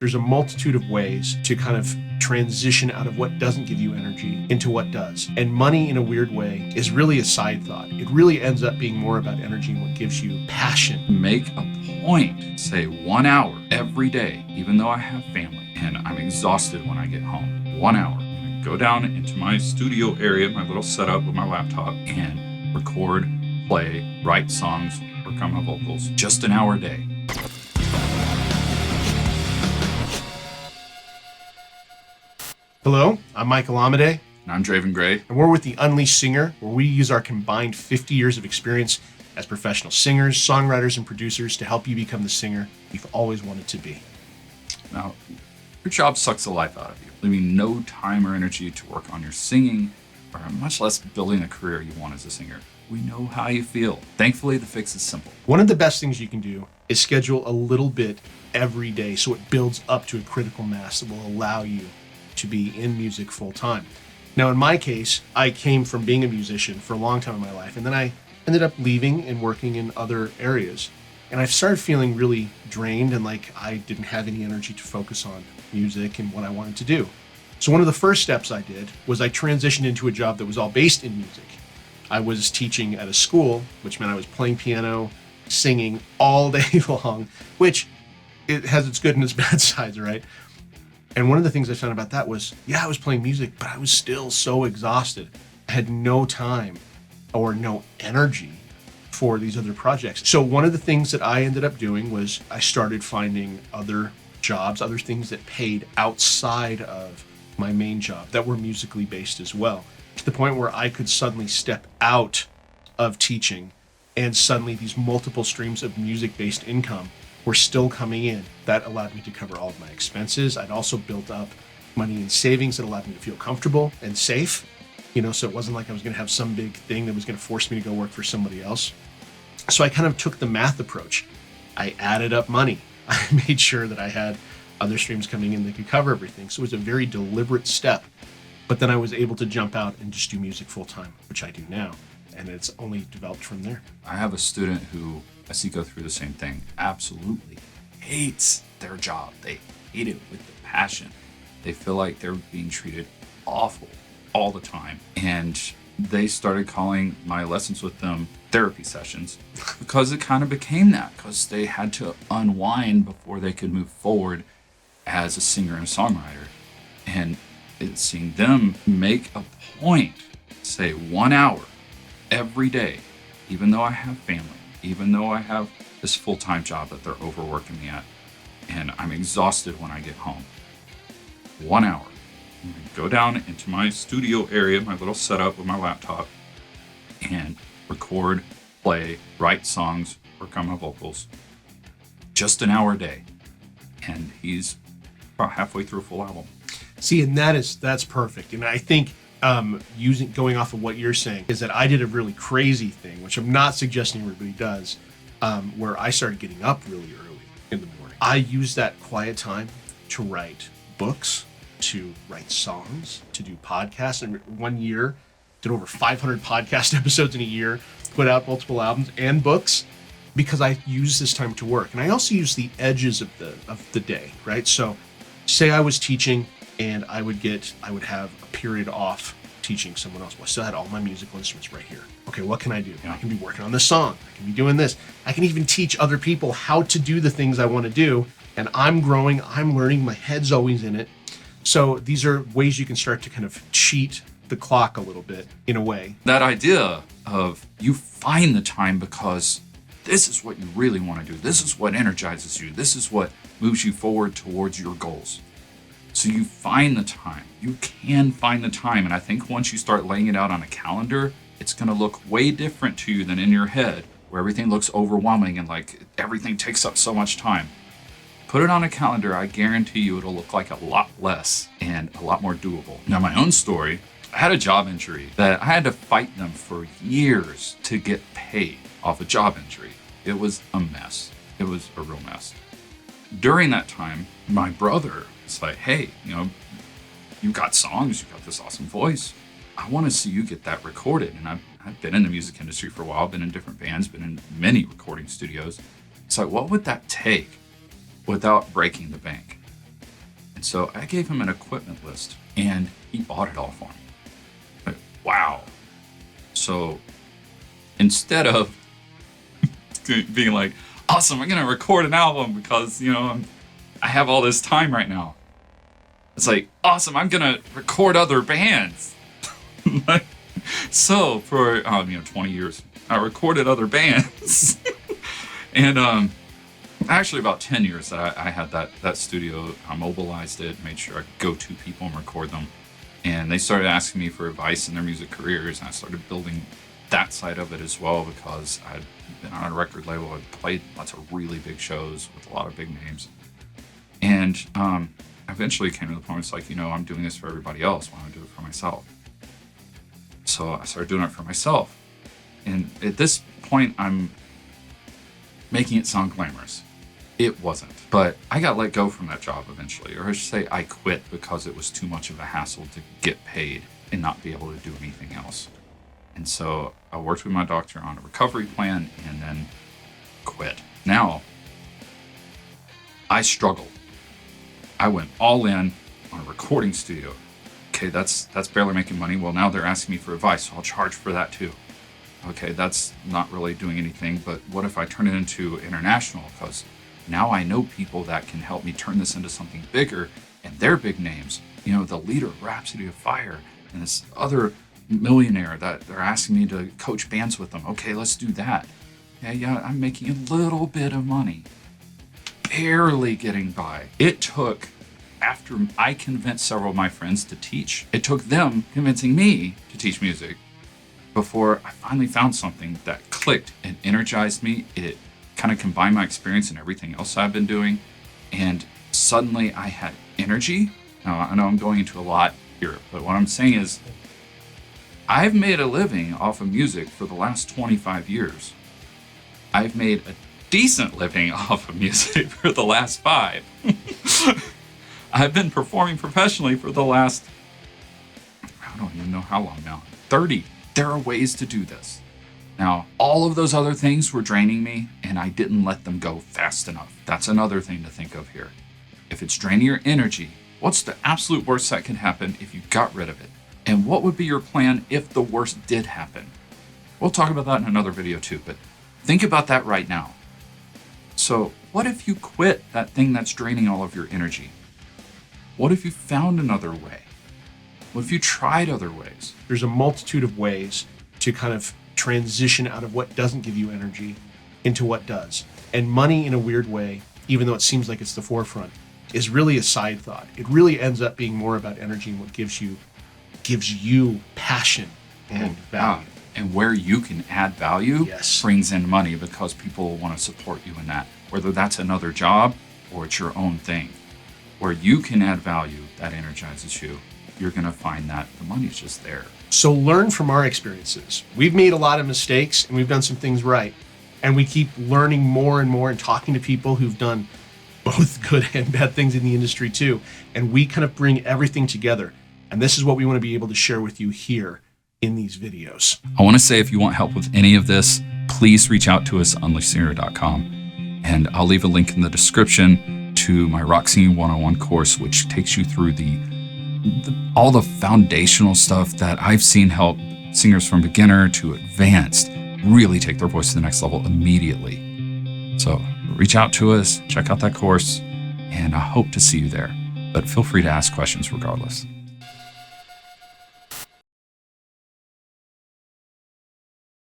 There's a multitude of ways to kind of transition out of what doesn't give you energy into what does. And money, in a weird way, is really a side thought. It really ends up being more about energy and what gives you passion. Make a point, say 1 hour every day, even though I have family and I'm exhausted when I get home. 1 hour. I'm gonna go down into my studio area, my little setup with my laptop, and record, play, write songs, work on my vocals. Just an hour a day. Hello, I'm Michael Amade. And I'm Draven Gray. And we're with the Unleashed Singer, where we use our combined 50 years of experience as professional singers, songwriters, and producers to help you become the singer you've always wanted to be. Now, your job sucks the life out of you, leaving no time or energy to work on your singing, or much less building a career you want as a singer. We know how you feel. Thankfully, the fix is simple. One of the best things you can do is schedule a little bit every day so it builds up to a critical mass that will allow you to be in music full time. Now, in my case, I came from being a musician for a long time in my life, and then I ended up leaving and working in other areas. And I started feeling really drained and like I didn't have any energy to focus on music and what I wanted to do. So one of the first steps I did was I transitioned into a job that was all based in music. I was teaching at a school, which meant I was playing piano, singing all day long, which it has its good and its bad sides, right? And one of the things I found about that was, I was playing music, but I was still so exhausted. I had no time or no energy for these other projects. So one of the things that I ended up doing was I started finding other jobs, other things that paid outside of my main job that were musically based as well, to the point where I could suddenly step out of teaching and suddenly these multiple streams of music-based income were still coming in. That allowed me to cover all of my expenses. I'd also built up money in savings that allowed me to feel comfortable and safe, so it wasn't like I was going to have some big thing that was going to force me to go work for somebody else. So I kind of took the math approach. I added up money. I made sure that I had other streams coming in that could cover everything. So it was a very deliberate step. But then I was able to jump out and just do music full time, which I do now. And it's only developed from there. I have a student who I see go through the same thing. Absolutely hates their job. They hate it with the passion. They feel like they're being treated awful all the time. And they started calling my lessons with them therapy sessions because it kind of became that, because they had to unwind before they could move forward as a singer and a songwriter. And it's seeing them make a point, say 1 hour every day, even though I have family, even though I have this full-time job that they're overworking me at, and I'm exhausted when I get home. 1 hour. I'm gonna go down into my studio area, my little setup with my laptop, and record, play, write songs, work on my vocals. Just an hour a day. And he's about halfway through a full album. See, and that's perfect. And I think going off of what you're saying is that I did a really crazy thing, which I'm not suggesting everybody does, where I started getting up really early in the morning. I used that quiet time to write books, to write songs, to do podcasts. And 1 year, did over 500 podcast episodes in a year, put out multiple albums and books, because I use this time to work. And I also use the edges of the day, right? So say I was teaching and I would have a period off teaching someone else. Well, I still had all my musical instruments right here. Okay, what can I do? I can be working on this song. I can be doing this. I can even teach other people how to do the things I want to do. And I'm growing, I'm learning, my head's always in it. So these are ways you can start to kind of cheat the clock a little bit in a way. That idea of you find the time because this is what you really want to do. This is what energizes you. This is what moves you forward towards your goals. So you find the time. You can find the time. And I think once you start laying it out on a calendar, it's going to look way different to you than in your head, where everything looks overwhelming and like everything takes up so much time. Put it on a calendar. I guarantee you it'll look like a lot less and a lot more doable. Now, my own story, I had a job injury that I had to fight them for years to get paid off a job injury. It was a mess. It was a real mess. During that time, my brother was like, hey, you got songs, you got this awesome voice. I want to see you get that recorded. And I've been in the music industry for a while, been in different bands, been in many recording studios. It's like, what would that take without breaking the bank? And so I gave him an equipment list, and he bought it all for me. Like, wow. So instead of being like, awesome, I'm going to record an album because, I have all this time right now. It's like, awesome, I'm going to record other bands. So for, 20 years, I recorded other bands. And actually about 10 years that I had that studio. I mobilized it, made sure I could go to people and record them. And they started asking me for advice in their music careers, and I started building that side of it as well because I'd been on a record label. I'd played lots of really big shows with a lot of big names. And eventually came to the point where it's like, I'm doing this for everybody else. Why don't I do it for myself? So I started doing it for myself. And at this point, I'm making it sound glamorous. It wasn't. But I got let go from that job eventually. Or I should say I quit because it was too much of a hassle to get paid and not be able to do anything else. And so I worked with my doctor on a recovery plan and then quit. Now, I struggled. I went all in on a recording studio. Okay, that's barely making money. Well, now they're asking me for advice, so I'll charge for that too. Okay, that's not really doing anything, but what if I turn it into international? Because now I know people that can help me turn this into something bigger, and they're big names. The leader of Rhapsody of Fire and this other millionaire that they're asking me to coach bands with them. Okay, let's do that. Yeah, I'm making a little bit of money. Barely getting by. It took, after I convinced several of my friends to teach, it took them convincing me to teach music before I finally found something that clicked and energized me. It kind of combined my experience and everything else I've been doing. And suddenly I had energy. Now, I know I'm going into a lot here, but what I'm saying is I've made a living off of music for the last 25 years. I've made a decent living off of music for the last 5. I've been performing professionally for the last, I don't even know how long now, 30. There are ways to do this. Now, all of those other things were draining me, and I didn't let them go fast enough. That's another thing to think of here. If it's draining your energy, what's the absolute worst that could happen if you got rid of it? And what would be your plan if the worst did happen? We'll talk about that in another video too, but think about that right now. So what if you quit that thing that's draining all of your energy? What if you found another way? What if you tried other ways? There's a multitude of ways to kind of transition out of what doesn't give you energy into what does. And money, in a weird way, even though it seems like it's the forefront, is really a side thought. It really ends up being more about energy and what gives you passion and value. And where you can add value Yes. brings in money because people want to support you in that. Whether that's another job or it's your own thing. Where you can add value, that energizes you. You're going to find that the money's just there. So learn from our experiences. We've made a lot of mistakes and we've done some things right. And we keep learning more and more and talking to people who've done both good and bad things in the industry too. And we kind of bring everything together. And this is what we want to be able to share with you here in these videos. I want to say if you want help with any of this, please reach out to us on unleashsinger.com. And I'll leave a link in the description to my Rock Singing 101 course, which takes you through all the foundational stuff that I've seen help singers from beginner to advanced really take their voice to the next level immediately. So reach out to us, check out that course, and I hope to see you there. But feel free to ask questions regardless.